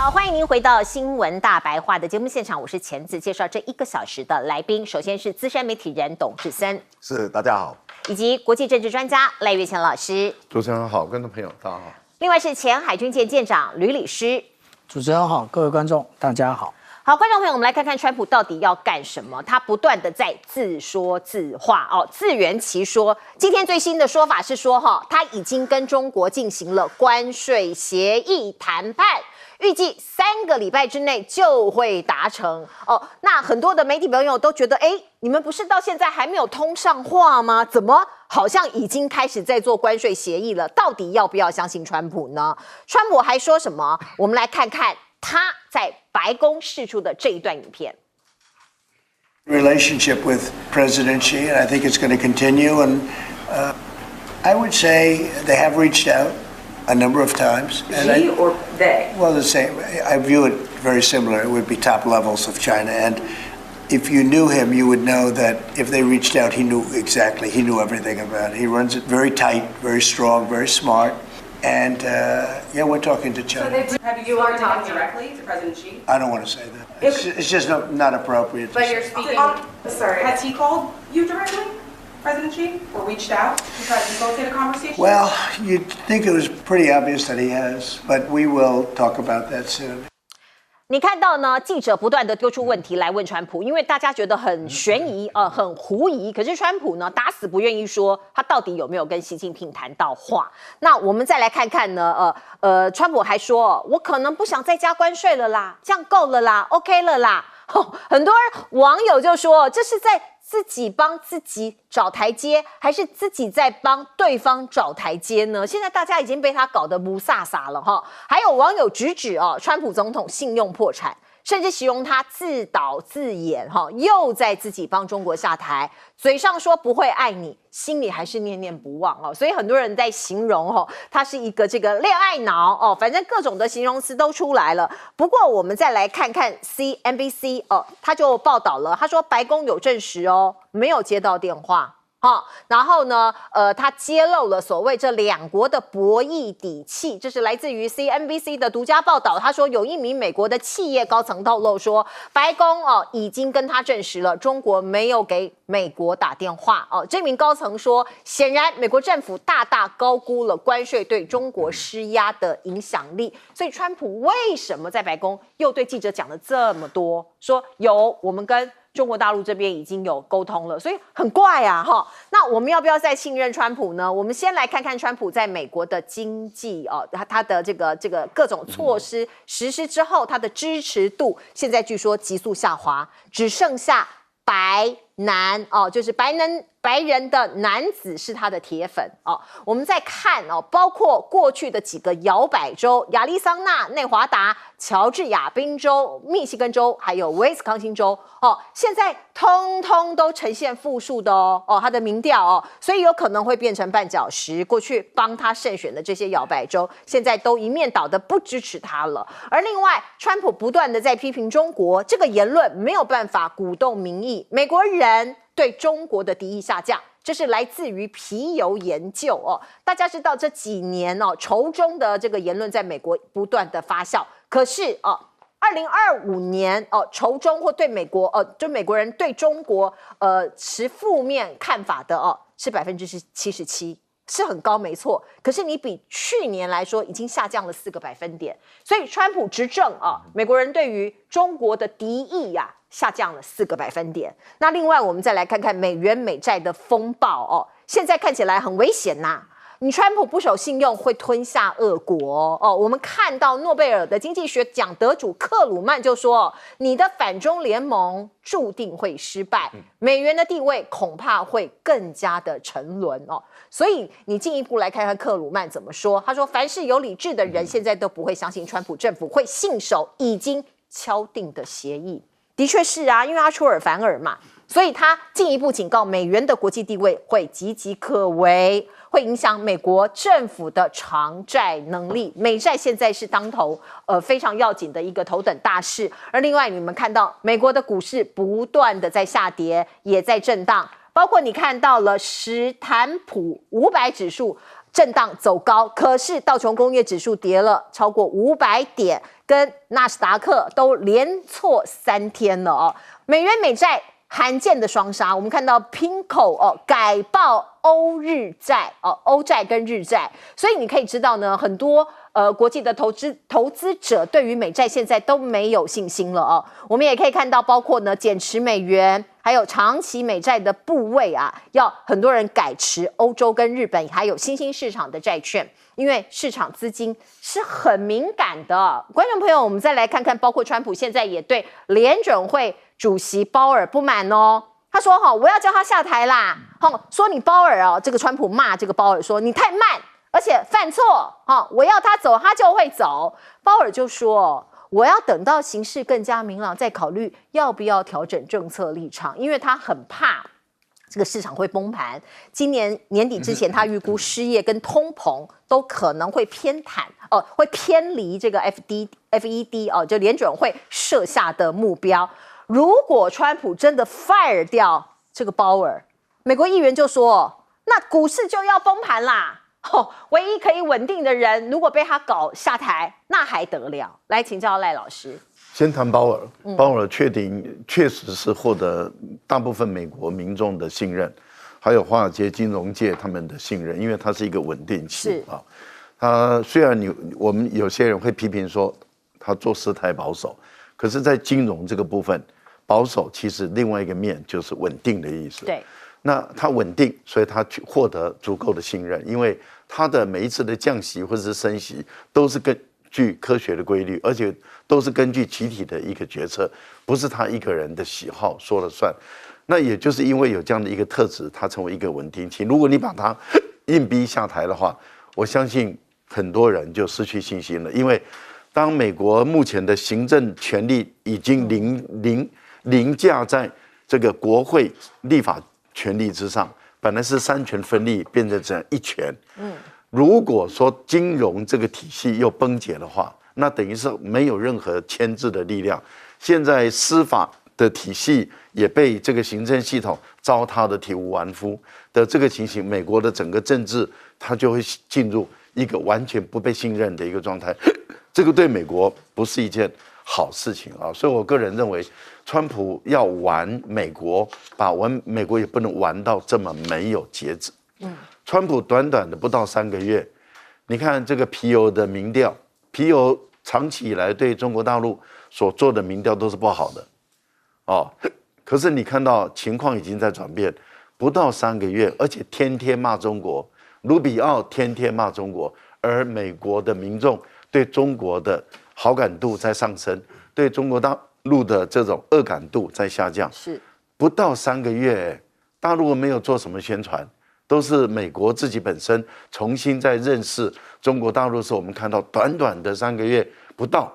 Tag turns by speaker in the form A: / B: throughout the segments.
A: 好，欢迎您回到新闻大白话的节目现场，我是钱子，介绍这1个小时的来宾。首先是资深媒体人董志森，
B: 是大家好，
A: 以及国际政治专家赖岳乾老师。
B: 主持人好，观众朋友大家好。
A: 另外是前海军舰舰长吕礼诗。
C: 主持人好，各位观众大家好。
A: 好，观众朋友，我们来看看川普到底要干什么？他不断的在自说自话哦，自圆其说。今天最新的说法是说，他已经跟中国进行了关税协议谈判。预计3个礼拜之内就会达成哦。那很多的媒体朋友都觉得，你们不是到现在还没有通上话吗？怎么好像已经开始在做关税协议了？到底要不要相信川普呢？川普还说什么？我们来看看他在白宫释出的这一段影片。
D: Relationship with President Xi, and I think it's going to continue. And I would say they have reached out a number of times.
E: He or they?
D: Well, the same. I view it very similar. It would be top levels of China. And if you knew him, you would know that if they reached out, he knew everything about it. He runs it very tight, very strong, very smart. And yeah, we're talking to China.
E: So have you already talked directly to President Xi?
D: I don't want to say that. It's just not appropriate.
E: But you're speaking. Sorry, has he called you directly, President Xi, or reached out to try to facilitate a conversation?
D: Well, you'd think it was pretty obvious that he has, but we will talk about that soon.
A: 你看到呢？记者不断的丢出问题来问川普，因为大家觉得很悬疑，很狐疑。可是川普呢，打死不愿意说他到底有没有跟习近平谈到话。那我们再来看看呢，川普还说，我可能不想再加关税了啦，这样够了啦 ，OK 了啦。很多网友就说，这是在自己帮自己找台阶，还是自己在帮对方找台阶呢？现在大家已经被他搞得不飒飒了哈。还有网友直指川普总统信用破产，甚至形容他自导自演哈，又在自己帮中国下台，嘴上说不会爱你，心里还是念念不忘哦。所以很多人在形容他是一个这个恋爱脑哦，反正各种的形容词都出来了。不过我们再来看看 CNBC 他就报道了，他说白宫有证实没有接到电话。然后呢，他揭露了所谓这2国的博弈底气，这是来自于 CNBC 的独家报道。他说，有一名美国的企业高层透露说，白宫已经跟他证实了，中国没有给美国打电话这名高层说，显然美国政府大大高估了关税对中国施压的影响力。所以，川普为什么在白宫又对记者讲了这么多？说我们跟中国大陆这边已经有沟通了，所以很怪啊那我们要不要再信任川普呢？我们先来看看川普在美国的经济他的这个各种措施实施之后，他的支持度现在据说急速下滑，只剩下白男就是白人的男子是他的铁粉我们再看包括过去的几个摇摆州，亚利桑那、内华达、乔治亚宾州、密西根州，还有威斯康星州现在通通都呈现负数的他的民调所以有可能会变成绊脚石。过去帮他胜选的这些摇摆州，现在都一面倒的不支持他了。而另外，川普不断的在批评中国，这个言论没有办法鼓动民意，美国人对中国的敌意下降，这是来自于皮尤研究大家知道这几年仇中的这个言论在美国不断的发酵，可是2025年仇中或对美国就美国人对中国持负面看法的是77%，是很高没错。可是你比去年来说已经下降了4个百分点，所以川普执政美国人对于中国的敌意下降了4个百分点。那另外我们再来看看美元美债的风暴现在看起来很危险呐。你川普不守信用会吞下俄国我们看到诺贝尔的经济学奖得主克鲁曼就说，你的反中联盟注定会失败，美元的地位恐怕会更加的沉沦所以你进一步来看看克鲁曼怎么说。他说，凡是有理智的人现在都不会相信川普政府会信守已经敲定的协议。的确是啊，因为他出尔反尔嘛，所以他进一步警告美元的国际地位会岌岌可危，会影响美国政府的偿债能力。美债现在是当头非常要紧的一个头等大事。而另外你们看到美国的股市不断的在下跌，也在震荡，包括你看到了史坦普500指数震荡走高，可是道琼工业指数跌了超过500点，跟纳斯达克都连挫3天了哦。美元美债罕见的双杀，我们看到 PIMCO 改报欧日债欧债跟日债，所以你可以知道呢，很多国际的投资者对于美债现在都没有信心了哦。我们也可以看到，包括呢减持美元，还有长期美债的部位啊，要很多人改持欧洲跟日本还有新兴市场的债券。因为市场资金是很敏感的，观众朋友，我们再来看看，包括川普现在也对联准会主席鲍尔不满哦。他说：“我要叫他下台啦！说你鲍尔这个川普骂这个鲍尔说你太慢，而且犯错我要他走，他就会走。”鲍尔就说：“我要等到形势更加明朗，再考虑要不要调整政策立场，因为他很怕。”这个市场会崩盘，今年年底之前，他预估失业跟通膨都可能会会偏离这个 FED 就联准会设下的目标。如果川普真的 fire 掉这个鲍尔，美国议员就说，那股市就要崩盘啦。唯一可以稳定的人，如果被他搞下台，那还得了？来请教赖老师。
B: 先谈鲍尔，鲍尔确实是获得大部分美国民众的信任，还有华尔街金融界他们的信任，因为他是一个稳定器啊。他虽然我们有些人会批评说他做事太保守，可是，在金融这个部分，保守其实另外一个面就是稳定的意思。
A: 对，
B: 那他稳定，所以他获得足够的信任，因为他的每一次的降息或者是升息都是根据科学的规律，而且都是根据集体的一个决策，不是他一个人的喜好说了算。那也就是因为有这样的一个特质，他成为一个稳定器。如果你把他硬逼下台的话，我相信很多人就失去信心了。因为当美国目前的行政权力已经凌驾在这个国会立法权力之上，本来是3权分立，变成这样1权。如果说金融这个体系又崩解的话，那等于是没有任何牵制的力量。现在司法的体系也被这个行政系统糟蹋的体无完肤的这个情形，美国的整个政治它就会进入一个完全不被信任的一个状态。这个对美国不是一件好事情啊！所以我个人认为，川普要玩美国，玩美国也不能玩到这么没有节制。川普短短的不到3个月，你看这个皮尤的民调，皮尤长期以来对中国大陆所做的民调都是不好的，可是你看到情况已经在转变，不到3个月，而且天天骂中国，卢比奥天天骂中国，而美国的民众对中国的好感度在上升，对中国大陆的这种恶感度在下降。
A: 是
B: 不到3个月，大陆没有做什么宣传。都是美国自己本身重新在认识中国大陆的时候，我们看到短短的3个月不到，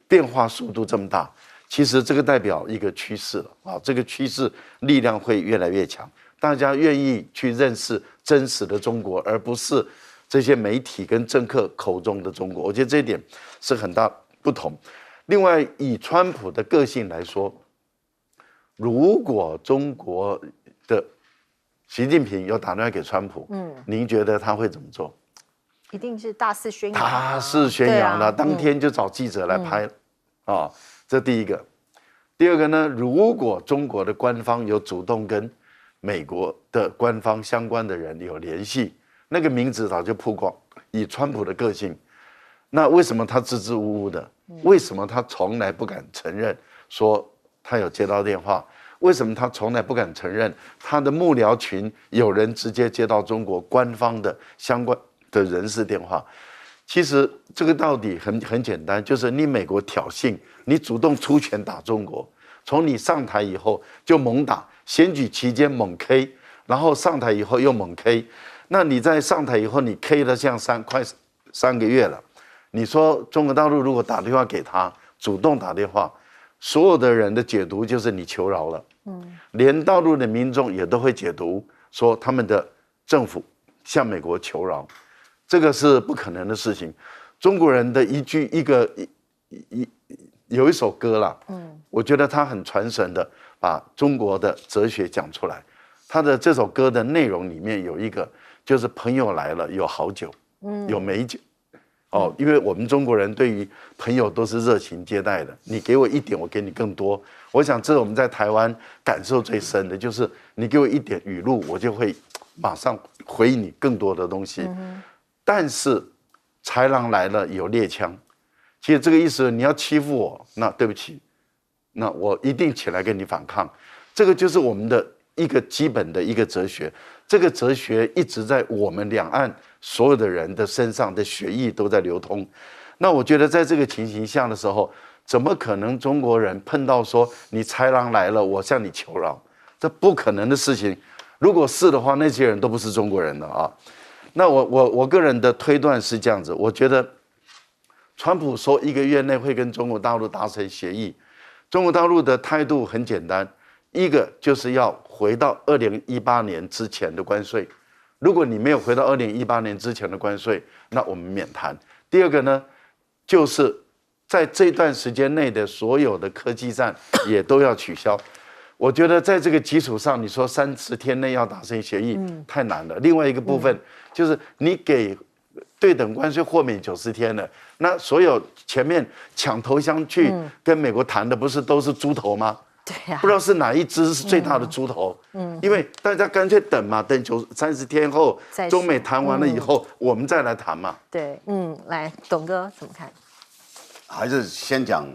B: 变化速度这么大，其实这个代表一个趋势了啊！这个趋势力量会越来越强，大家愿意去认识真实的中国，而不是这些媒体跟政客口中的中国。我觉得这一点是很大不同。另外，以川普的个性来说，如果中国的习近平有打电话给川普，您觉得他会怎么做？
A: 一定是大肆宣扬，
B: 大肆宣扬了，当天就找记者来拍，这第一个。第二个呢，如果中国的官方有主动跟美国的官方相关的人有联系，那个名字早就曝光。以川普的个性，那为什么他支支吾吾的？为什么他从来不敢承认说他有接到电话？为什么他从来不敢承认他的幕僚群有人直接接到中国官方的相关的人事电话？其实这个道理很简单，就是你美国挑衅，你主动出拳打中国，从你上台以后就猛打，选举期间猛 K， 然后上台以后又猛 K， 那你在上台以后你 K 了像快3个月了，你说中国大陆如果打电话给他，主动打电话，所有的人的解读就是你求饶了，连大陆的民众也都会解读说他们的政府向美国求饶，这个是不可能的事情。中国人的有一首歌啦，我觉得他很传神的把中国的哲学讲出来。他的这首歌的内容里面有一个，就是朋友来了有好酒，有美酒，因为我们中国人对于朋友都是热情接待的，你给我一点，我给你更多。我想这是我们在台湾感受最深的，就是你给我一点语录，我就会马上回应你更多的东西。但是豺狼来了有猎枪，其实这个意思，你要欺负我，那对不起，那我一定起来跟你反抗。这个就是我们的一个基本的一个哲学，这个哲学一直在我们两岸所有的人的身上的血液都在流通。那我觉得在这个情形下的时候，怎么可能中国人碰到说你豺狼来了，我向你求饶？这不可能的事情。如果是的话，那些人都不是中国人了啊。那我个人的推断是这样子，我觉得川普说1个月内会跟中国大陆达成协议，中国大陆的态度很简单，一个就是要回到2018年之前的关税，如果你没有回到2018年之前的关税，那我们免谈。第二个呢，就是在这段时间内的所有的科技战也都要取消。我觉得在这个基础上，你说30天内要达成协议，太难了。另外一个部分就是你给对等关税豁免90天了，那所有前面抢头香去跟美国谈的，不是都是猪头吗？
A: 对呀，
B: 不知道是哪一只是最大的猪头。因为大家干脆等嘛，等30天后中美谈完了以后，我们再来谈嘛。
A: 对，来，董哥怎么看？
F: 还是先讲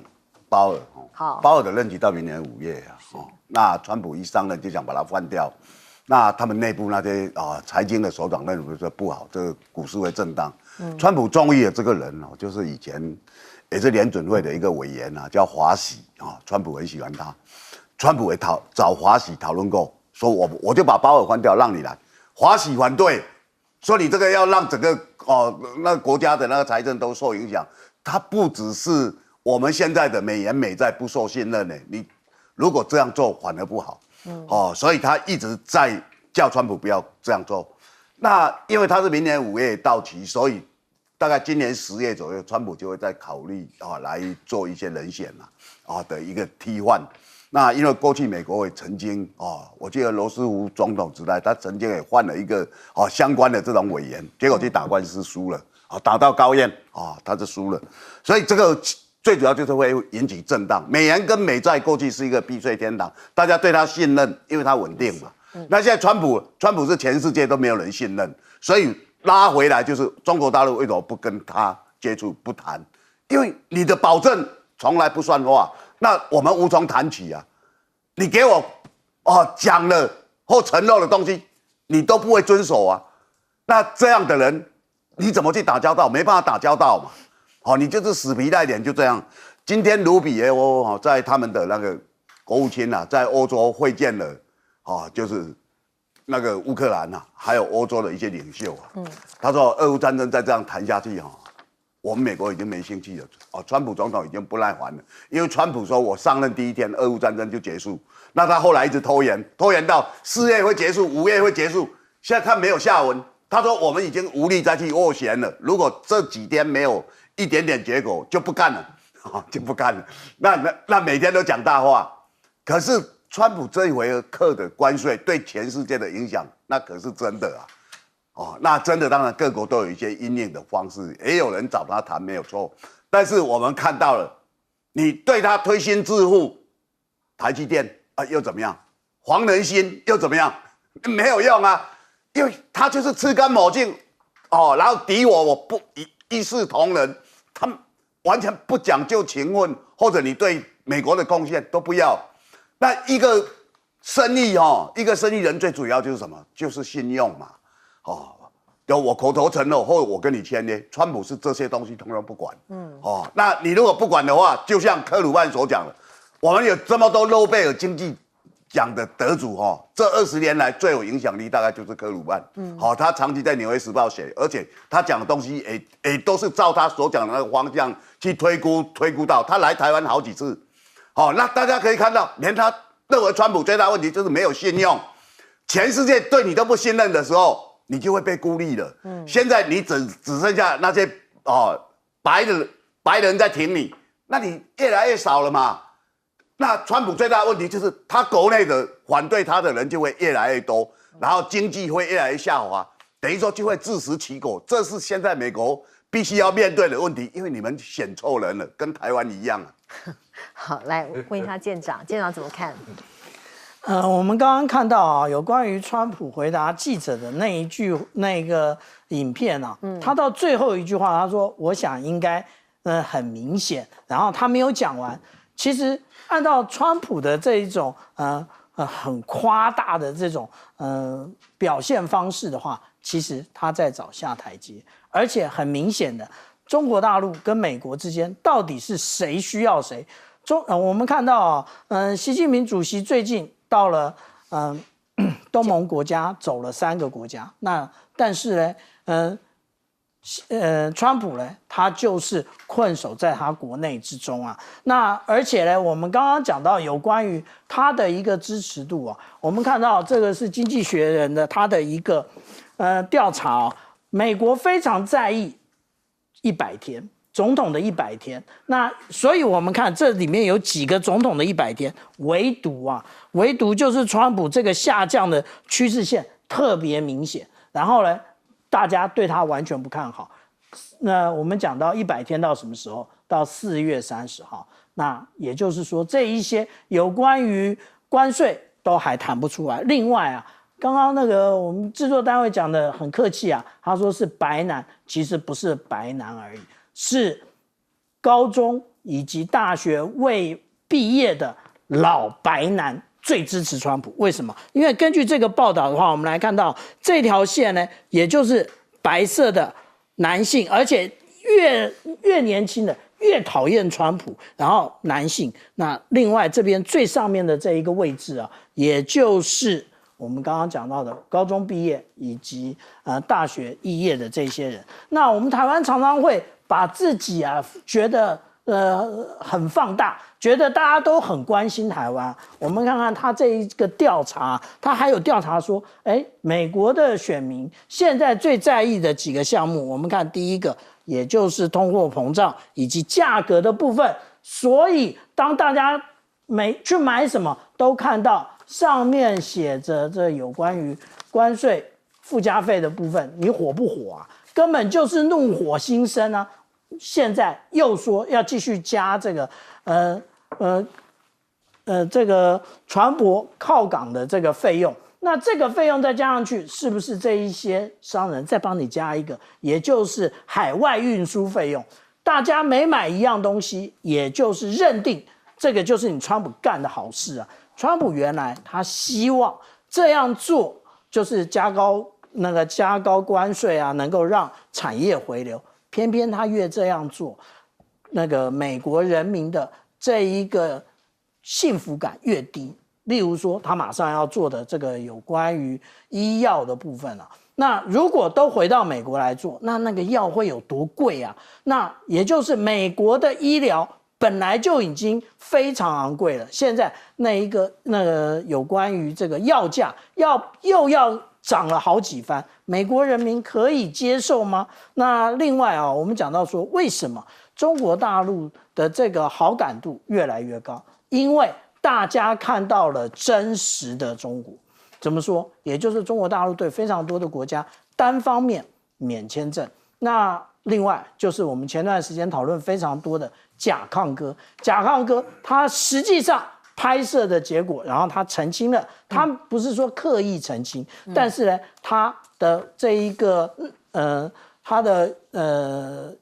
F: 鲍尔。
A: 好，
F: 鲍尔的任期到明年5月啊。那川普一上任就想把他换掉，那他们内部那些财经的首长认为说不好，这个股市会震荡。川普中意的这个人就是以前也是联准会的一个委员叫华喜川普很喜欢他。川普也找华喜讨论过，说我就把鲍尔换掉，让你来。华喜反对，说你这个要让整个那个国家的那个财政都受影响。他不只是我们现在的美元美债不受信任呢，你如果这样做反而不好。所以他一直在叫川普不要这样做。那因为他是明年5月到期，所以大概今年10月左右，川普就会再考虑来做一些人选的一个替换。那因为过去美国也曾经我记得罗斯福总统时代，他曾经也换了一个相关的这种委员，结果去打官司输了打到高院他就输了。所以这个最主要就是会引起震荡。美元跟美债过去是一个避税天堂，大家对他信任，因为他稳定嘛。那现在川普是全世界都没有人信任，所以拉回来就是中国大陆为什么不跟他接触不谈？因为你的保证从来不算话，那我们无从谈起啊。你给我讲了或承诺的东西，你都不会遵守啊。那这样的人你怎么去打交道？没办法打交道嘛。你就是死皮赖脸就这样。今天卢比耶欧在他们的那个国务卿在欧洲会见了就是那个乌克兰还有欧洲的一些领袖他说俄乌战争再这样谈下去我们美国已经没兴趣了川普总统已经不耐烦了，因为川普说我上任第一天俄乌战争就结束，那他后来一直拖延到4月会结束，5月会结束，现在看没有下文。他说我们已经无力再去斡旋了，如果这几天没有一点点结果就不干了就不干了。那每天都讲大话，可是川普这一回课的关税对全世界的影响，那可是真的那真的当然各国都有一些因应的方式，也有人找他谈没有错，但是我们看到了，你对他推心置腹，台积电又怎么样？黄仁勋又怎么样？没有用啊，因为他就是吃干抹净然后敌我不一视同仁，他们完全不讲究情分，或者你对美国的贡献都不要。那一个生意一个生意人最主要就是什么？就是信用嘛。有我口头承诺，或我跟你签约，川普是这些东西通通不管。那你如果不管的话，就像科鲁曼所讲的，我们有这么多诺贝尔经济奖的得主这20年来最有影响力大概就是科鲁曼。他长期在《纽约时报》写，而且他讲的东西也都是照他所讲的那个方向去推估到。他来台湾好几次，那大家可以看到，连他认为川普最大问题就是没有信用，全世界对你都不信任的时候，你就会被孤立了。现在你只剩下那些白人在挺你，那你越来越少了嘛。那川普最大的问题就是他国内的反对他的人就会越来越多，然后经济会越来越下滑，等于说就会自食其果。这是现在美国必须要面对的问题，因为你们选错人了，跟台湾一样啊。
A: 好，来问一下舰长，舰长怎么看？
C: 我们刚刚看到啊，有关于川普回答记者的那个影片啊，他到最后一句话，他说：“我想应该很明显。”然后他没有讲完。其实按照川普的这一种很夸大的这种表现方式的话，其实他在找下台阶，而且很明显的，中国大陆跟美国之间到底是谁需要谁？我们看到习近平主席最近到了东盟国家，走了3个国家。但是呢，川普呢，他就是困守在他国内之中啊。而且呢，我们刚刚讲到有关于他的一个支持度啊，我们看到这个是《经济学人》的他的一个调查啊，美国非常在意100天。总统的100天，所以我们看这里面有几个总统的100天，唯独就是川普这个下降的趋势线特别明显，然后呢，大家对他完全不看好。那我们讲到100天到什么时候？到4月30号。那也就是说，这一些有关于关税都还谈不出来。另外啊，刚刚那个我们制作单位讲的很客气啊，他说是白男，其实不是白男而已。是高中以及大学未毕业的老白男最支持川普，为什么？因为根据这个报道的话，我们来看到这条线呢，也就是白色的男性，而且越年轻的越讨厌川普，然后男性。那另外这边最上面的这一个位置啊，也就是我们刚刚讲到的高中毕业以及大学肄业的这些人。那我们台湾常常会把自己啊觉得很放大，觉得大家都很关心台湾。我们看看他这一个调查，他还有调查说，美国的选民现在最在意的几个项目，我们看第一个，也就是通货膨胀以及价格的部分。所以当大家去买什么，都看到上面写着这有关于关税附加费的部分，你火不火啊？根本就是怒火心生啊！现在又说要继续加这个这个船舶靠港的这个费用，那这个费用再加上去，是不是这一些商人再帮你加一个，也就是海外运输费用？大家每买一样东西，也就是认定这个就是你川普干的好事啊！川普原来他希望这样做，就是加高关税啊，能够让产业回流。偏偏他越这样做，那个美国人民的这一个幸福感越低。例如说，他马上要做的这个有关于医药的部分啊，那如果都回到美国来做，那个药会有多贵啊？那也就是美国的医疗本来就已经非常昂贵了，现在那个有关于这个药价又要涨了好几番，美国人民可以接受吗？那另外啊，我们讲到说，为什么中国大陆的这个好感度越来越高？因为大家看到了真实的中国。怎么说？也就是中国大陆对非常多的国家单方面免签证。那另外就是我们前段时间讨论非常多的甲亢哥，他实际上拍摄的结果，然后他澄清了，他不是说刻意澄清，但是呢，他的这一个他的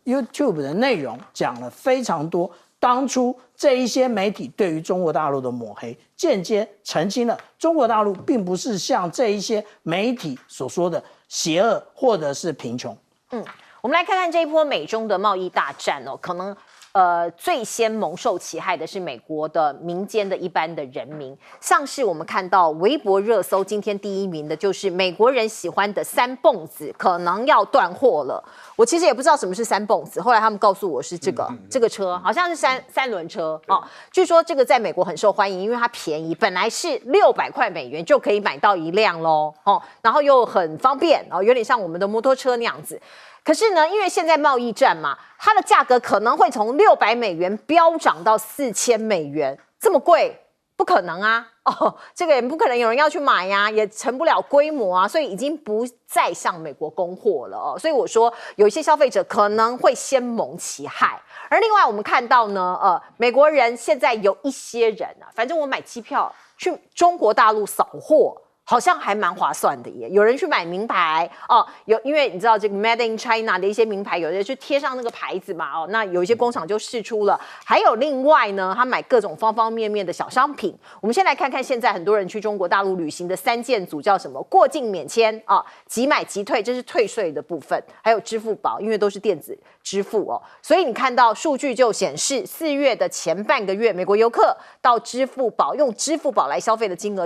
C: YouTube 的内容讲了非常多，当初这一些媒体对于中国大陆的抹黑，间接澄清了中国大陆并不是像这一些媒体所说的邪恶或者是贫穷。
A: 我们来看看这一波美中的贸易大战哦，可能最先蒙受其害的是美国的民间的一般的人民，像是我们看到微博热搜今天第1名的就是美国人喜欢的3蹦子可能要断货了。我其实也不知道什么是3蹦子，后来他们告诉我是这个车，好像是三轮车哦。据说这个在美国很受欢迎，因为它便宜，本来是600块美元就可以买到一辆咯哦，然后又很方便哦，有点像我们的摩托车那样子。可是呢，因为现在贸易战嘛，它的价格可能会从600美元飙涨到4000美元，这么贵，不可能啊，这个也不可能有人要去买呀，也成不了规模啊，所以已经不再向美国供货了所以我说有一些消费者可能会先蒙其害。而另外我们看到呢，美国人现在有一些人反正我买机票去中国大陆扫货。好像还蛮划算的耶，有人去买名牌因为你知道这个 Made in China 的一些名牌，有人去贴上那个牌子嘛那有一些工厂就释出了。还有另外呢，他买各种方方面面的小商品。我们先来看看现在很多人去中国大陆旅行的3件组叫什么？过境免签即买即退，这是退税的部分，还有支付宝，因为都是电子支付所以你看到数据就显示，4月的前半个月，美国游客到支付宝用支付宝来消费的金额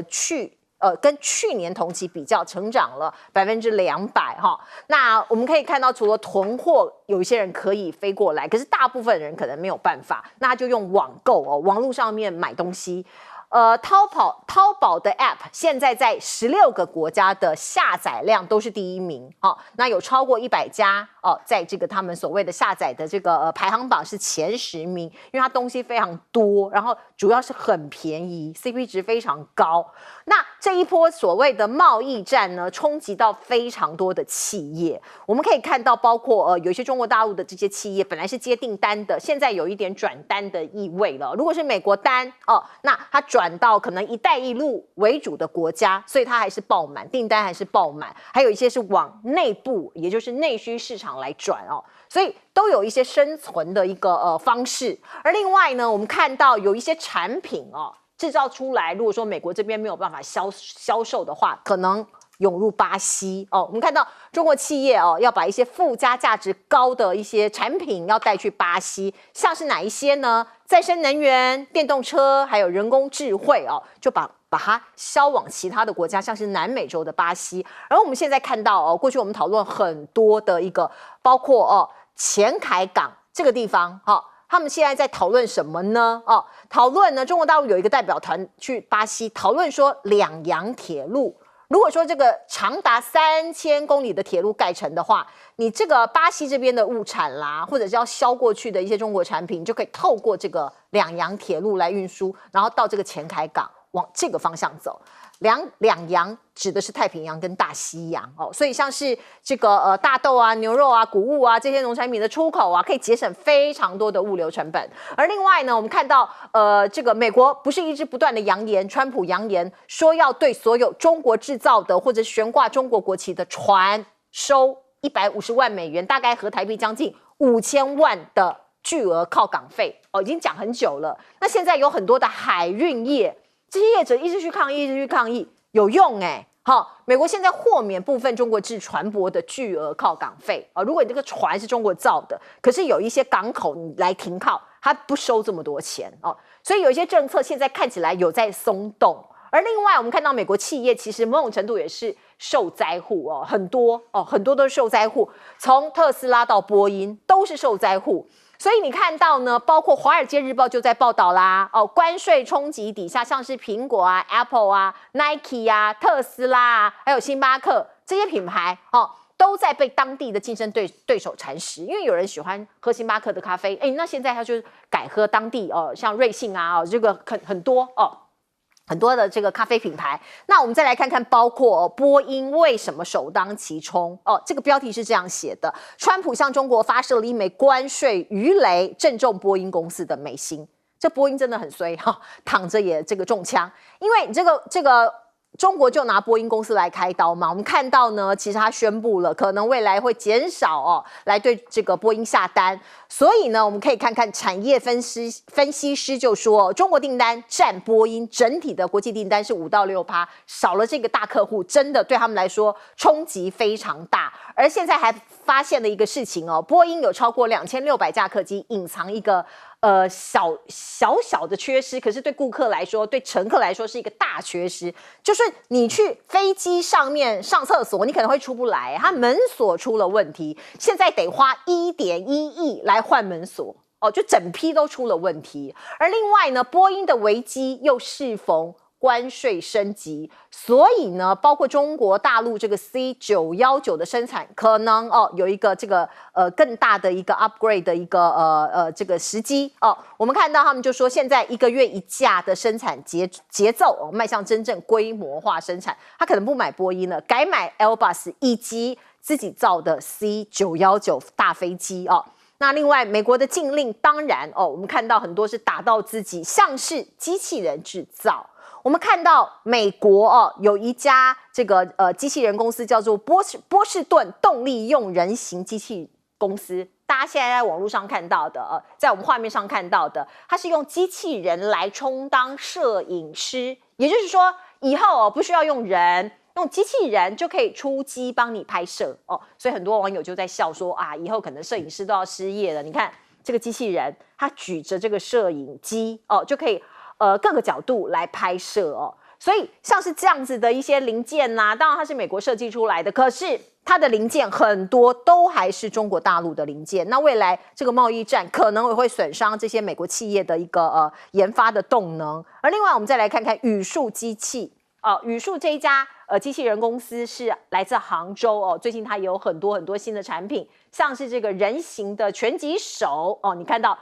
A: 跟去年同期比较成长了200%那我们可以看到，除了囤货，有一些人可以飞过来，可是大部分人可能没有办法，那他就用网购网络上面买东西。淘宝的 App 现在在16个国家的下载量都是第1名那有超过100家在这个他们所谓的下载的这个排行榜是前10名，因为它东西非常多，然后主要是很便宜 ，CP 值非常高。那这一波所谓的贸易战呢，冲击到非常多的企业，我们可以看到，包括有一些中国大陆的这些企业本来是接订单的，现在有一点转单的意味了。如果是美国单那它转到可能一带一路为主的国家，所以它还是爆满，订单还是爆满，还有一些是往内部，也就是内需市场来转所以都有一些生存的一个方式。而另外呢，我们看到有一些产品制造出来，如果说美国这边没有办法销售的话，可能涌入巴西我们看到中国企业要把一些附加价值高的一些产品要带去巴西，像是哪一些呢？再生能源、电动车，还有人工智慧就把它销往其他的国家，像是南美洲的巴西。而我们现在看到过去我们讨论很多的一个，包括前凯港这个地方他们现在在讨论什么呢？讨论呢，中国大陆有一个代表团去巴西讨论说两洋铁路。如果说这个长达3000公里的铁路盖成的话，你这个巴西这边的物产啦，或者是要销过去的一些中国产品，就可以透过这个两洋铁路来运输，然后到这个前凯港往这个方向走。两洋指的是太平洋跟大西洋所以像是这个大豆啊、牛肉啊、谷物啊这些农产品的出口可以节省非常多的物流成本。而另外呢，我们看到这个美国不是一直不断的扬言，川普扬言说要对所有中国制造的或者悬挂中国国旗的船收150万美元，大概合台币将近5000万的巨额靠港费已经讲很久了。那现在有很多的海运业，这些业者一直去抗议，有用美国现在豁免部分中国制船舶的巨额靠港费如果你这个船是中国造的，可是有一些港口你来停靠，它不收这么多钱所以有一些政策现在看起来有在松动。而另外我们看到美国企业其实某种程度也是受灾户很多都是受灾户，从特斯拉到波音都是受灾户。所以你看到呢，包括《华尔街日报》就在报道啦关税冲击底下，像是苹果啊、Apple 啊、Nike 啊、特斯拉啊，还有星巴克这些品牌都在被当地的竞争对手蚕食。因为有人喜欢喝星巴克的咖啡，那现在他就改喝当地像瑞幸啊这个很多的这个咖啡品牌。那我们再来看看，包括波音为什么首当其冲这个标题是这样写的：川普向中国发射了一枚关税鱼雷，正中波音公司的眉心。这波音真的很衰躺着也这个中枪，因为这个中国就拿波音公司来开刀嘛。我们看到呢，其实他宣布了可能未来会减少来对这个波音下单。所以呢，我们可以看看产业分析师就说，中国订单占波音整体的国际订单是5到6%，少了这个大客户，真的对他们来说冲击非常大。而现在还发现了一个事情波音有超过2600架客机隐藏一个小的缺失，可是对顾客来说，对乘客来说是一个大缺失，就是你去飞机上面上厕所，你可能会出不来，它门锁出了问题，现在得花1.1亿来换门锁就整批都出了问题。而另外呢，波音的危机又适逢关税升级，所以呢，包括中国大陆这个 C919的生产可能有一个这个更大的一个 upgrade 的一个这个时机我们看到他们就说现在1个月1架的生产节奏迈向真正规模化生产，他可能不买波音了，改买 Airbus 以及自己造的 C919大飞机那另外，美国的禁令当然我们看到很多是打到自己，像是机器人制造。我们看到美国有一家这个机器人公司叫做波士顿动力用人形机器公司，大家现在在网络上看到的在我们画面上看到的，它是用机器人来充当摄影师，也就是说以后不需要用人。用机器人就可以出机帮你拍摄所以很多网友就在笑说以后可能摄影师都要失业了。你看这个机器人，它举着这个摄影机就可以各个角度来拍摄所以像是这样子的一些零件当然它是美国设计出来的，可是它的零件很多都还是中国大陆的零件。那未来这个贸易战可能也会损伤这些美国企业的一个研发的动能。而另外我们再来看看宇树机器宇树这一家机器人公司是来自杭州最近它也有很多新的产品，像是这个人形的拳击手你看到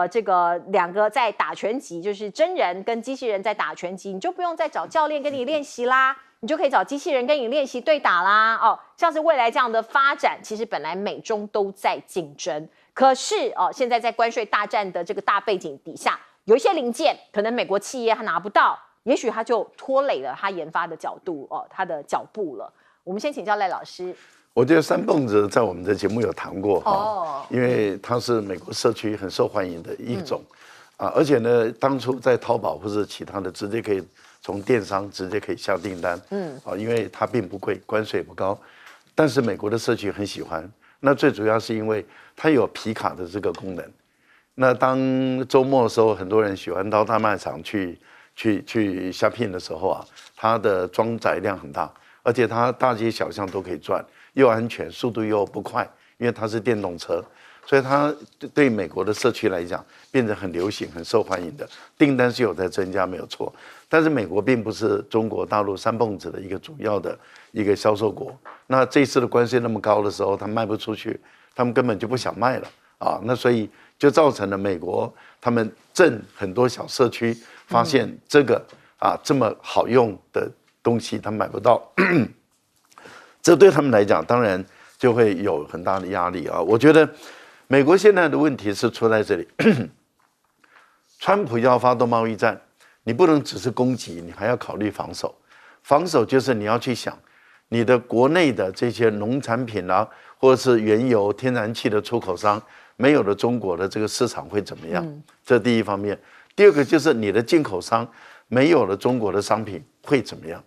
A: 这个2个在打拳击，就是真人跟机器人在打拳击，你就不用再找教练跟你练习啦，你就可以找机器人跟你练习对打啦像是未来这样的发展，其实本来美中都在竞争，可是现在在关税大战的这个大背景底下，有一些零件可能美国企业它拿不到，也许他就拖累了他研发的角度他的脚步了。我们先请教赖老师。
B: 我觉得三蹦子在我们的节目有谈过因为它是美国社区很受欢迎的一种而且呢，当初在淘宝或者其他的直接可以从电商直接可以下订单因为它并不贵，关税也不高，但是美国的社区很喜欢。那最主要是因为它有皮卡的这个功能。那当周末的时候，很多人喜欢到大卖场去 shopping 的时候它的装载量很大，而且它大街小巷都可以转，又安全，速度又不快，因为它是电动车，所以它对美国的社区来讲变得很流行、很受欢迎的，订单是有在增加，没有错。但是美国并不是中国大陆三蹦子的一个主要的一个销售国。那这次的关税那么高的时候，他卖不出去，他们根本就不想卖了那所以就造成了美国他们镇很多小社区。发现这个这么好用的东西他买不到这对他们来讲当然就会有很大的压力我觉得美国现在的问题是出在这里川普要发动贸易战，你不能只是攻击，你还要考虑防守。防守就是你要去想你的国内的这些农产品或者是原油天然气的出口商没有了中国的这个市场会怎么样这第一方面。第二个就是你的进口商没有了中国的商品会怎么样？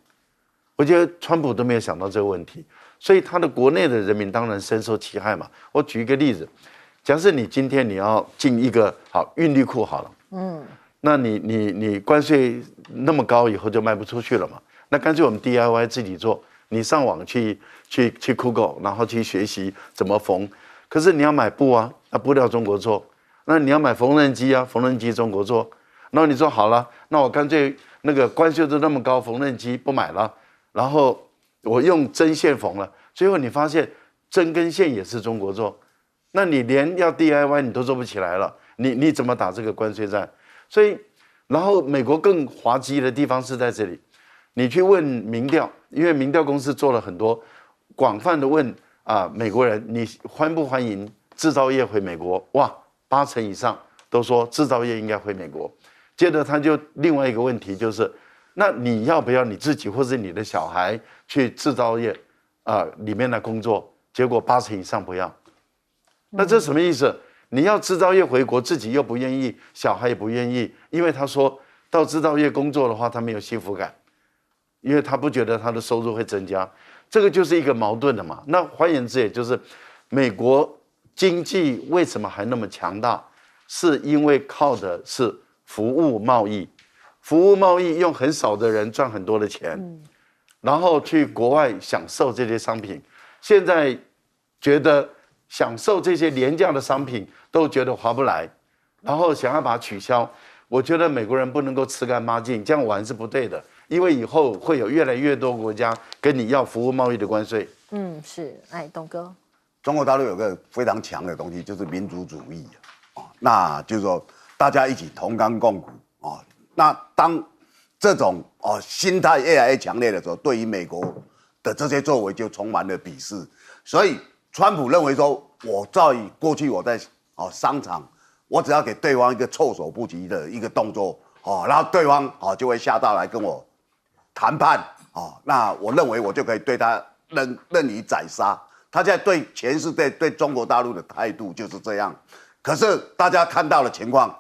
B: 我觉得川普都没有想到这个问题，所以他的国内的人民当然深受其害嘛。我举一个例子，假设你今天你要进一个运力库好了，那你关税那么高，以后就卖不出去了嘛。那干脆我们 DIY 自己做，你上网去 Google， 然后去学习怎么缝。可是你要买布那布料中国做。那你要买缝纫机缝纫机中国做，然后你说好了，那我干脆那个关税都那么高，缝纫机不买了，然后我用针线缝了，最后你发现针跟线也是中国做，那你连要 DIY 你都做不起来了，你怎么打这个关税战？所以，然后美国更滑稽的地方是在这里，你去问民调，因为民调公司做了很多广泛的问美国人，你欢不欢迎制造业回美国？哇，80%以上都说制造业应该回美国。接着他就另外一个问题就是，那你要不要你自己或是你的小孩去制造业里面来工作？结果80%以上不要。那这什么意思？你要制造业回国，自己又不愿意，小孩也不愿意，因为他说到制造业工作的话，他没有幸福感，因为他不觉得他的收入会增加。这个就是一个矛盾的嘛。那换言之，也就是美国经济为什么还那么强大，是因为靠的是服务贸易。服务贸易用很少的人赚很多的钱，然后去国外享受这些商品。现在觉得享受这些廉价的商品都觉得划不来，然后想要把它取消。我觉得美国人不能够吃干抹净，这样玩是不对的，因为以后会有越来越多国家跟你要服务贸易的关税。
A: 是，哎，董哥，
F: 中国大陆有个非常强的东西，就是民族主义那就是说大家一起同甘共苦那当这种心态越来越强烈的时候，对于美国的这些作为就充满了鄙视。所以川普认为说，我在过去我在商场，我只要给对方一个措手不及的一个动作然后对方就会下道来跟我谈判那我认为我就可以对他任意宰杀。他现在对全世界对中国大陆的态度就是这样。可是大家看到的情况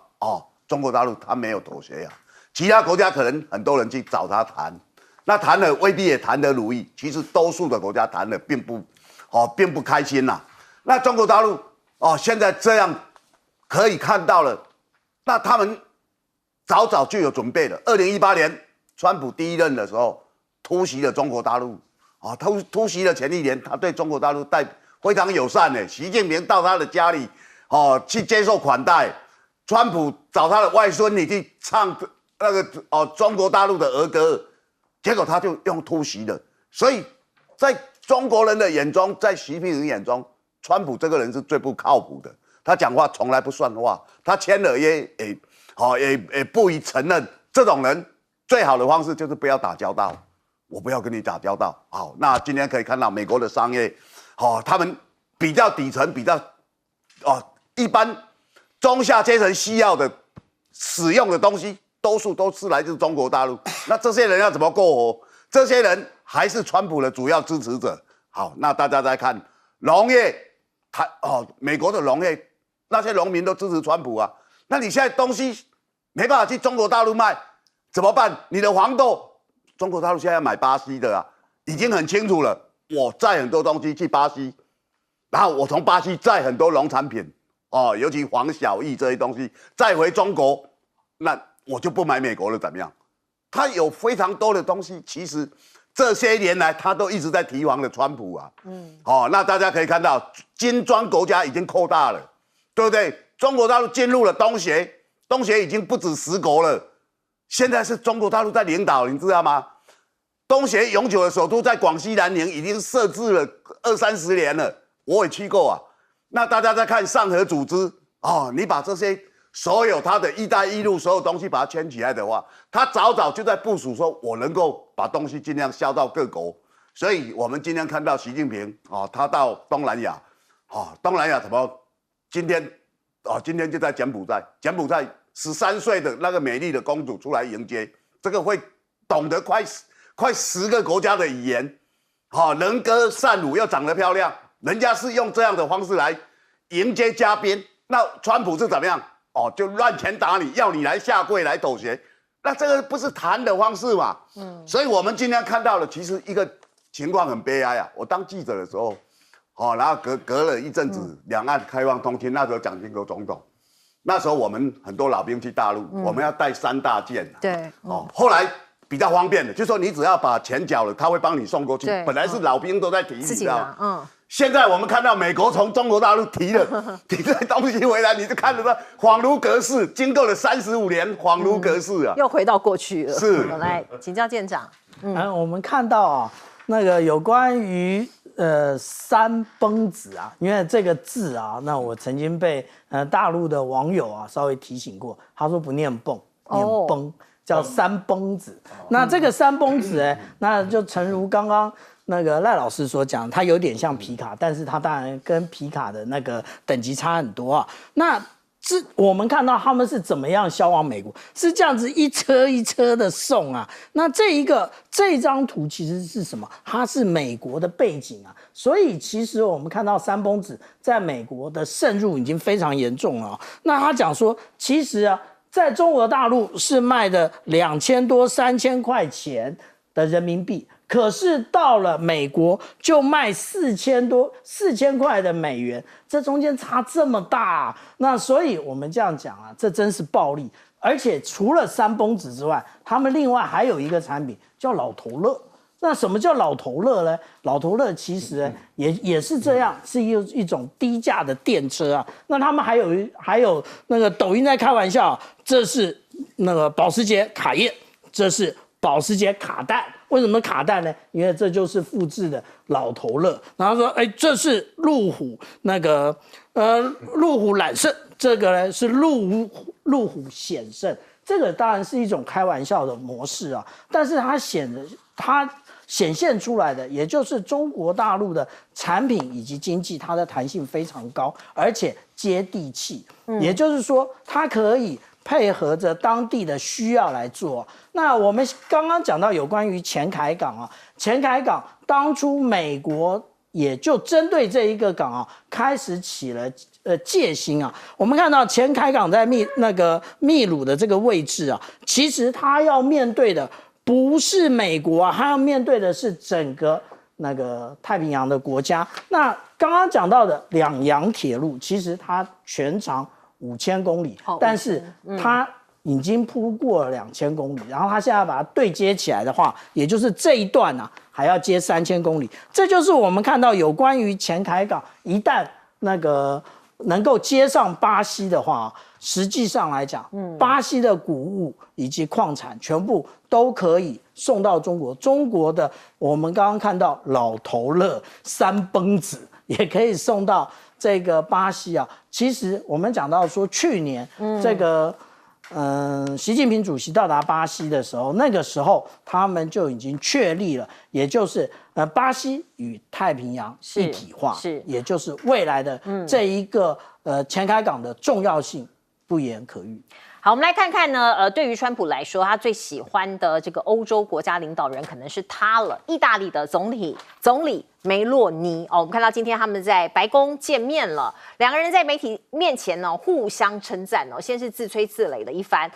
F: 中国大陆他没有妥协其他国家可能很多人去找他谈，那谈了未必也谈得如意。其实多数的国家谈了并不开心那中国大陆现在这样可以看到了，那他们早就有准备了。2018年川普第一任的时候突袭了中国大陆突袭了前一年，他对中国大陆非常友善的，习近平到他的家里去接受款待，川普找他的外孙女去唱那个中国大陆的儿歌，结果他就用突袭的。所以在中国人的眼中，在习近平眼中，川普这个人是最不靠谱的。他讲话从来不算话，他签了约也不予承认。这种人最好的方式就是不要打交道，我不要跟你打交道。好，那今天可以看到美国的商业，他们比较底层，比较一般中下阶层需要的使用的东西，多数都是来自中国大陆。那这些人要怎么过活？这些人还是川普的主要支持者。好，那大家再看农业，美国的农业，那些农民都支持川普那你现在东西没办法去中国大陆卖，怎么办？你的黄豆，中国大陆现在买巴西的已经很清楚了。我载很多东西去巴西，然后我从巴西载很多农产品尤其黄小玉这些东西再回中国，那我就不买美国了，怎么样？他有非常多的东西，其实这些年来他都一直在提防的川普那大家可以看到，金砖国家已经扩大了，对不对？中国大陆进入了东协，东协已经不止10国了，现在是中国大陆在领导，你知道吗？东协永久的首都在广西南宁，已经设置了20-30年了，我也去过那大家再看上合组织你把这些所有他的一带一路所有东西把它圈起来的话，他早就在部署说，我能够把东西尽量销到各国。所以我们今天看到习近平他到东南亚东南亚怎么今天就在柬埔寨13岁的那个美丽的公主出来迎接，这个会懂得快10个国家的语言能歌善舞又长得漂亮，人家是用这样的方式来迎接嘉宾。那川普是怎么样就乱拳打你，要你来下跪来妥协，那这个不是谈的方式嘛？所以我们今天看到了，其实一个情况很悲哀我当记者的时候然后隔了一阵子，两岸开放通勤，那时候蒋经国总统，那时候我们很多老兵去大陆，我们要带3大件
A: 对
F: 后来比较方便的，就是说你只要把钱缴了，他会帮你送过去。本来是老兵都在提，你知道吗？现在我们看到美国从中国大陆提这东西回来，你就看得到恍如隔世，经过了35年，恍如隔世
A: 又回到过去了。
F: 是，
A: 来请教舰长。
C: 我们看到那个有关于三崩子因为这个字那我曾经被大陆的网友稍微提醒过，他说不念蹦，念崩，叫三崩子。那这个三崩子那就诚如刚刚那个赖老师所讲，它有点像皮卡，但是它当然跟皮卡的那个等级差很多那我们看到他们是怎么样销往美国，是这样子一车一车的送那这张图其实是什么？它是美国的背景所以其实我们看到三崩子在美国的渗入已经非常严重了那他讲说，其实在中国大陆是卖的2000多3000块钱的人民币，可是到了美国就卖4000块的美元，这中间差这么大那所以我们这样讲这真是暴利。而且除了三崩子之外，他们另外还有一个产品叫老头乐。那什么叫老头乐呢？老头乐其实也是这样，是一种低价的电车那他们还有那个抖音在开玩笑，这是那个保时捷卡宴，这是保时捷卡带。为什么卡带呢？因为这就是复制的老头乐。然后说，哎，这是路虎路虎揽胜，这个呢是路虎险胜。这个当然是一种开玩笑的模式啊，但是它显现出来的，也就是中国大陆的产品以及经济，它的弹性非常高，而且接地气。也就是说，它可以配合着当地的需要来做。那我们刚刚讲到有关于前凯港啊，前凯港当初美国也就针对这一个港啊，开始起了戒心啊。我们看到前凯港在秘鲁的这个位置啊，其实它要面对的不是美国啊，它要面对的是整个那个太平洋的国家。那刚刚讲到的两洋铁路，其实它全长5000公里，但是它已经铺过了2000公里，然后它现在把它对接起来的话，也就是这一段啊，还要接3000公里。这就是我们看到有关于前凯港，一旦那个能够接上巴西的话，实际上来讲，巴西的谷物以及矿产全部都可以送到中国。中国的我们刚刚看到老头乐、三蹦子也可以送到这个巴西啊。其实我们讲到说，去年这个习近平主席到达巴西的时候，那个时候他们就已经确立了，也就是巴西与太平洋一体化，也就是未来的这一个前凯港的重要性不言可喻。
A: 好，我们来看看呢，对于川普来说，他最喜欢的这个欧洲国家领导人可能是他了，意大利的总理梅洛尼哦。我们看到今天他们在白宫见面了，两个人在媒体面前呢互相称赞哦，先是自吹自擂了一番，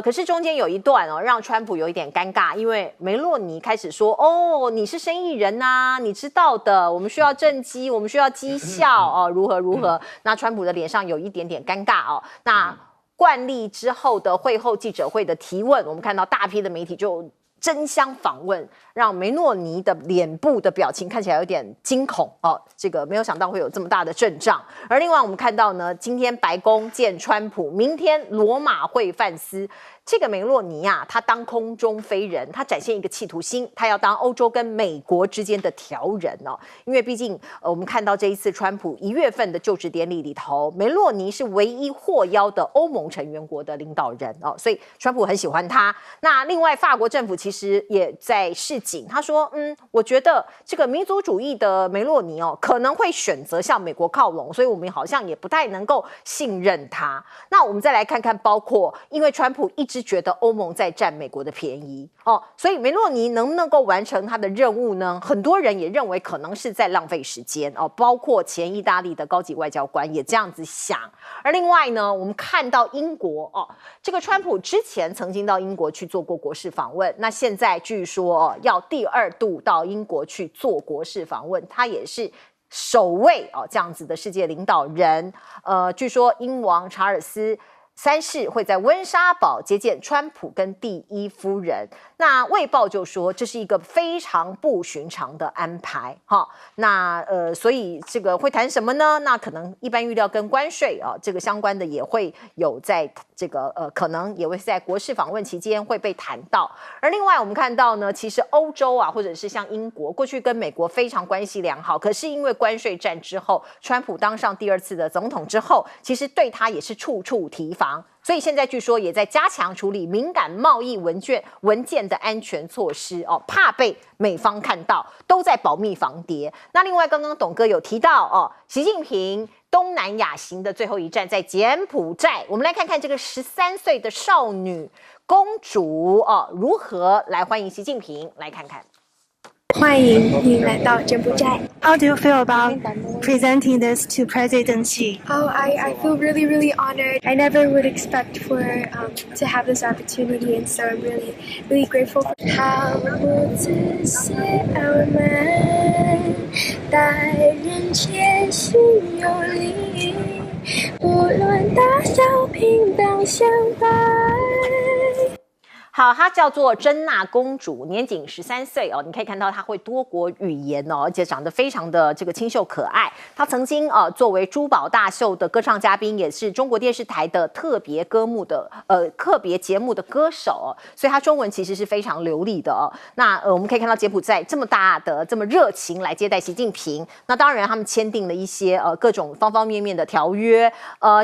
A: 可是中间有一段哦，让川普有一点尴尬，因为梅洛尼开始说：“哦，你是生意人呐，你知道的，我们需要政绩，我们需要绩效哦，如何。”那川普的脸上有一点点尴尬哦。那惯例之后的会后记者会的提问，我们看到大批的媒体就争相访问，让梅洛尼的脸部的表情看起来有点惊恐哦，这个没有想到会有这么大的阵仗。而另外我们看到呢，今天白宫见川普，明天罗马会范斯。这个梅洛尼啊，他当空中飞人，他展现一个企图心，他要当欧洲跟美国之间的调人哦。因为毕竟我们看到这一次川普1月份的就职典礼里头，梅洛尼是唯一获邀的欧盟成员国的领导人哦，所以川普很喜欢他。那另外法国政府其实也在示警，他说我觉得这个民族主义的梅洛尼哦，可能会选择向美国靠拢，所以我们好像也不太能够信任他。那我们再来看看，包括因为川普一直觉得欧盟在占美国的便宜哦，所以梅洛尼能不能够完成他的任务呢？很多人也认为可能是在浪费时间哦，包括前意大利的高级外交官也这样子想。而另外呢，我们看到英国哦，这个川普之前曾经到英国去做过国事访问，那现在据说要第2度到英国去做国事访问，他也是首位哦这样子的世界领导人。据说英王查尔斯3世会在温莎堡接见川普跟第1夫人。那卫报就说这是一个非常不寻常的安排哈。那所以这个会谈什么呢？那可能一般预料跟关税啊这个相关的也会有在这个可能也会在国事访问期间会被谈到。而另外我们看到呢，其实欧洲啊或者是像英国过去跟美国非常关系良好，可是因为关税战之后，川普当上第2次的总统之后，其实对他也是处处提防。所以现在据说也在加强处理敏感贸易文件的安全措施哦，怕被美方看到，都在保密防谍。那另外刚刚董哥有提到哦，习近平东南亚行的最后一站在柬埔寨，我们来看看这个13岁的少女公主哦如何来欢迎习近平，来看看。
G: 欢迎您来到柬埔寨。How do you feel about presenting this to President Xi?
H: Oh, I feel really, really honored. I never would expect to have this opportunity, and so I'm really, really grateful.
G: 好不自私傲慢，待人谦虚有礼，无论大小平等相待。
A: 好，她叫做珍娜公主，年仅13岁哦。你可以看到她会多国语言哦，而且长得非常的这个清秀可爱。她曾经作为珠宝大秀的歌唱嘉宾，也是中国电视台的特别节目的歌手哦，所以她中文其实是非常流利的哦。那我们可以看到柬埔寨这么大的这么热情来接待习近平，那当然他们签订了一些各种方方面面的条约。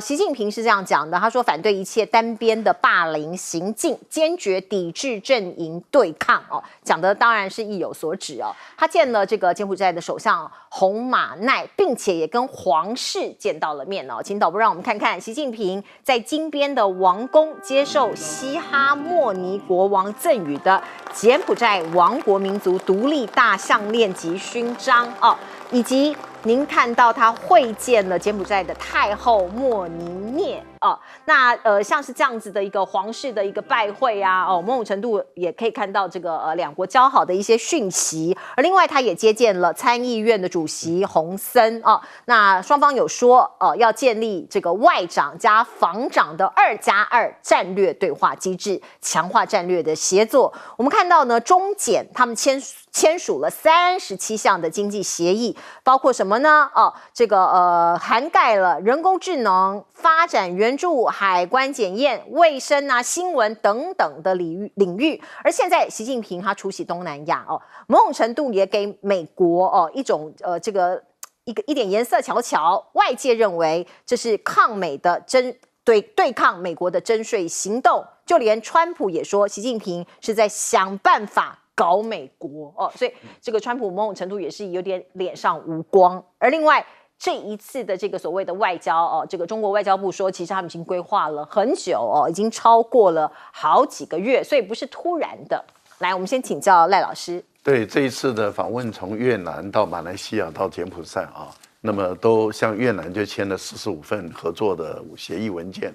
A: 习近平是这样讲的，他说反对一切单边的霸凌行径，坚决抵制阵营对抗哦，讲的当然是意有所指哦。他见了这个柬埔寨的首相洪马奈，并且也跟皇室见到了面哦。请导播让我们看看习近平在金边的王宫接受西哈莫尼国王赠予的柬埔寨王国民族独立大项链及勋章哦，以及您看到他会见了柬埔寨的太后莫尼涅哦，那像是这样子的一个皇室的一个拜会啊，某种程度也可以看到这个两国交好的一些讯息。而另外他也接见了参议院的主席洪森哦，那双方有说要建立这个外长加防长的2+2战略对话机制，强化战略的协作。我们看到呢，中柬他们签署了37项的经济协议，包括什么呢？这个涵盖了人工智能、发展援助、海关检验、卫生啊、新闻等等的领域。而现在习近平他出席东南亚某种程度也给美国一种这个一点颜色瞧瞧。外界认为这是抗美的对抗美国的征税行动，就连川普也说习近平是在想办法搞美国所以这个川普某种程度也是有点脸上无光。而另外这一次的这个所谓的外交这个中国外交部说，其实他们已经规划了很久已经超过了好几个月，所以不是突然的。来，我们先请教赖老师。
B: 对，这一次的访问从越南到马来西亚到柬埔寨那么都像越南就签了45份合作的协议文件，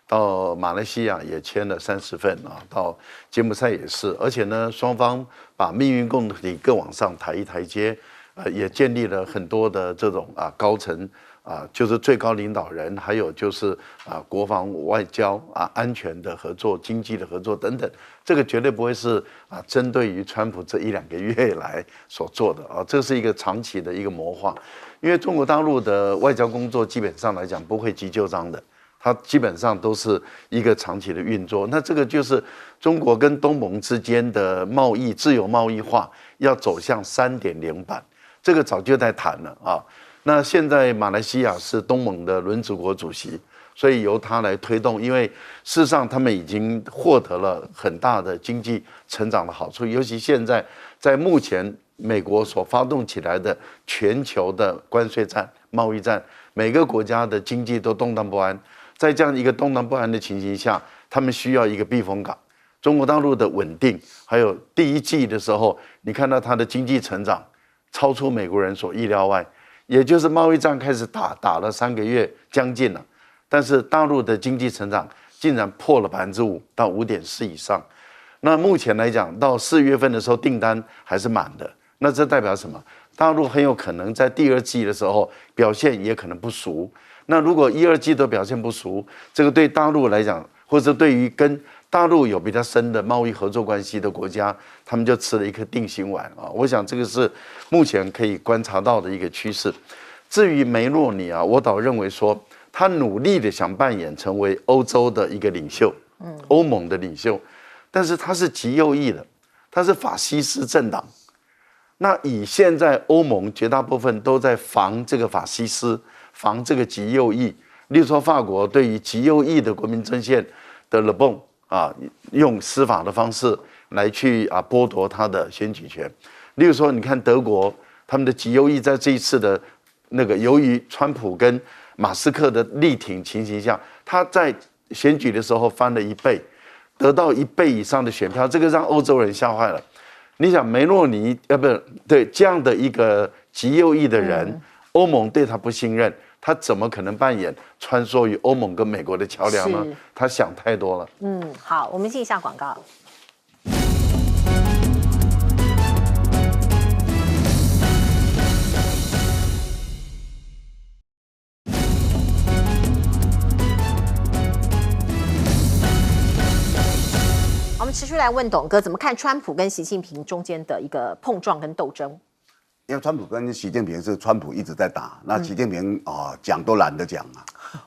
B: 到马来西亚也签了30份到柬埔寨也是，而且呢，双方把命运共同体更往上抬一台阶，也建立了很多的这种高层就是最高领导人，还有就是国防外交安全的合作、经济的合作等等，这个绝对不会是针对于川普这1-2个月来所做的这是一个长期的一个谋划，因为中国大陆的外交工作基本上来讲不会急就章的。它基本上都是一个长期的运作，那这个就是中国跟东盟之间的贸易自由贸易化要走向3.0版，这个早就在谈了那现在马来西亚是东盟的轮值国主席，所以由他来推动，因为事实上他们已经获得了很大的经济成长的好处，尤其现在在目前美国所发动起来的全球的关税战、贸易战，每个国家的经济都动荡不安。在这样一个动荡不安的情形下，他们需要一个避风港。中国大陆的稳定，还有第一季的时候，你看到它的经济成长超出美国人所意料外，也就是贸易战开始打了3个月将近了，但是大陆的经济成长竟然破了5%到5.4%以上。那目前来讲，到4月份的时候订单还是满的，那这代表什么？大陆很有可能在第2季的时候表现也可能不俗。那如果1、2季都表现不俗，这个对大陆来讲，或者对于跟大陆有比较深的贸易合作关系的国家，他们就吃了一颗定心丸我想这个是目前可以观察到的一个趋势。至于梅洛尼我倒认为说，他努力的想扮演成为欧洲的一个领袖，欧盟的领袖，但是他是极右翼的，他是法西斯政党。那以现在欧盟绝大部分都在防这个法西斯，防这个极右翼，例如说法国对于极右翼的国民阵线的Le Pen用司法的方式来去剥夺他的选举权。例如说，你看德国他们的极右翼在这一次的那个由于川普跟马斯克的力挺情形下，他在选举的时候翻了1倍，得到1倍以上的选票，这个让欧洲人吓坏了。你想梅洛尼对这样的一个极右翼的人，欧盟对他不信任，他怎么可能扮演穿梭于欧盟跟美国的桥梁呢？他想太多了。
A: 好，我们进一下广告。持续来问董哥，怎么看川普跟习近平中间的一个碰撞跟斗争？
F: 因为川普跟习近平是川普一直在打，那习近平讲都懒得讲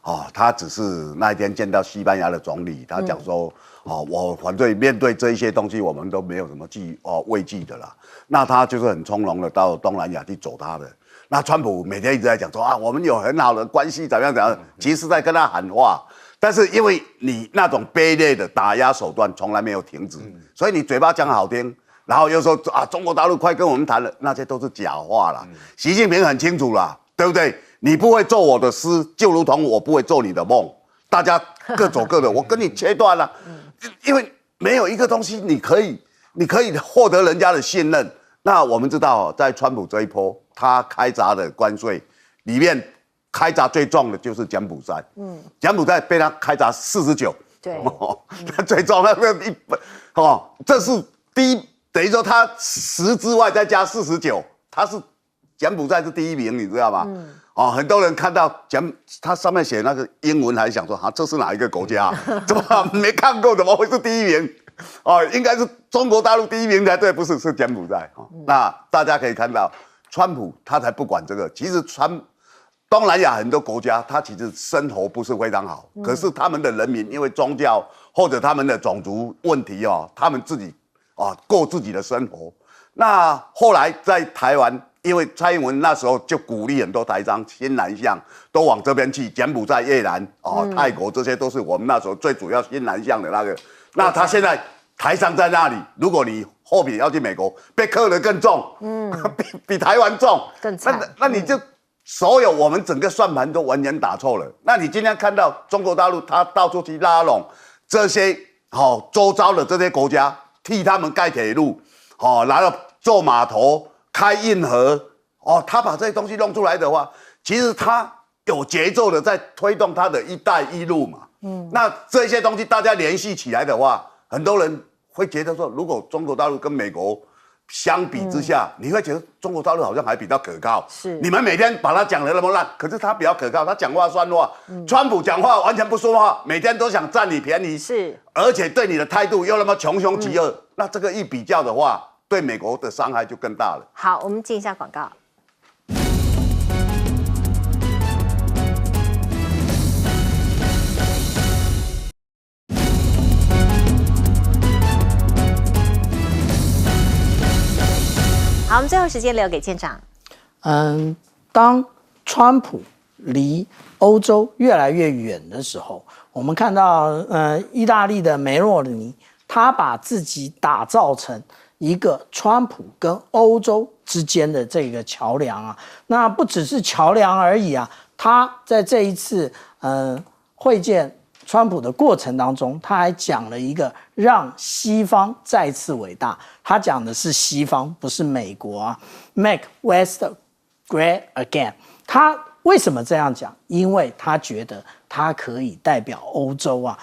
F: 啊，他只是那一天见到西班牙的总理，他讲说我反正面对这一些东西，我们都没有什么畏惧的啦。那他就是很从容的到东南亚去走他的。那川普每天一直在讲说我们有很好的关系，怎么样怎么样，其实是在跟他喊话。但是因为你那种卑劣的打压手段从来没有停止，所以你嘴巴讲好听，然后又说中国大陆快跟我们谈了，那些都是假话啦。习近平很清楚啦，对不对？你不会做我的诗，就如同我不会做你的梦，大家各走各的，我跟你切断了。因为没有一个东西你可以获得人家的信任。那我们知道，在川普这一波，他开闸的关税里面。开闸最重的就是柬埔寨，柬埔寨被他开闸49，
A: 对，
F: 那最重那个这是第一，等于说他10之外再加49，他是柬埔寨是第一名，你知道吗？很多人看到他上面写那个英文，还想说这是哪一个国家？怎么没看过？怎么会是第一名？应该是中国大陆第一名才对，不是，是柬埔寨。那大家可以看到，川普他才不管这个，其实东南亚很多国家，他其实生活不是非常好，可是他们的人民因为宗教或者他们的种族问题他们自己过自己的生活。那后来在台湾，因为蔡英文那时候就鼓励很多台商新南向都往这边去，柬埔寨、越南泰国这些都是我们那时候最主要新南向的那个。那他现在台商在那里，如果你货品要去美国，被克得更重，比台湾重，
A: 更惨。
F: 那你就。所有我们整个算盘都完全打错了。那你今天看到中国大陆，他到处去拉拢这些周遭的这些国家，替他们盖铁路，然后做码头、开运河，他把这些东西弄出来的话，其实他有节奏的在推动他的一带一路嘛。那这些东西大家联系起来的话，很多人会觉得说，如果中国大陆跟美国相比之下，你会觉得中国大陆好像还比较可靠。
A: 是，
F: 你们每天把他讲得那么烂，可是他比较可靠，他讲话算话。川普讲话完全不说话，每天都想占你便宜，
A: 是，
F: 而且对你的态度又那么穷凶极恶，那这个一比较的话，对美国的伤害就更大了。
A: 好，我们进一下广告。好，我们最后时间留给舰长。
C: 当川普离欧洲越来越远的时候，我们看到意大利的梅洛尼，他把自己打造成一个川普跟欧洲之间的这个桥梁啊。那不只是桥梁而已啊，他在这一次会见川普的过程当中，他还讲了一个让西方再次伟大。他讲的是西方，不是美国啊。Make West Great Again。他为什么这样讲？因为他觉得他可以代表欧洲啊。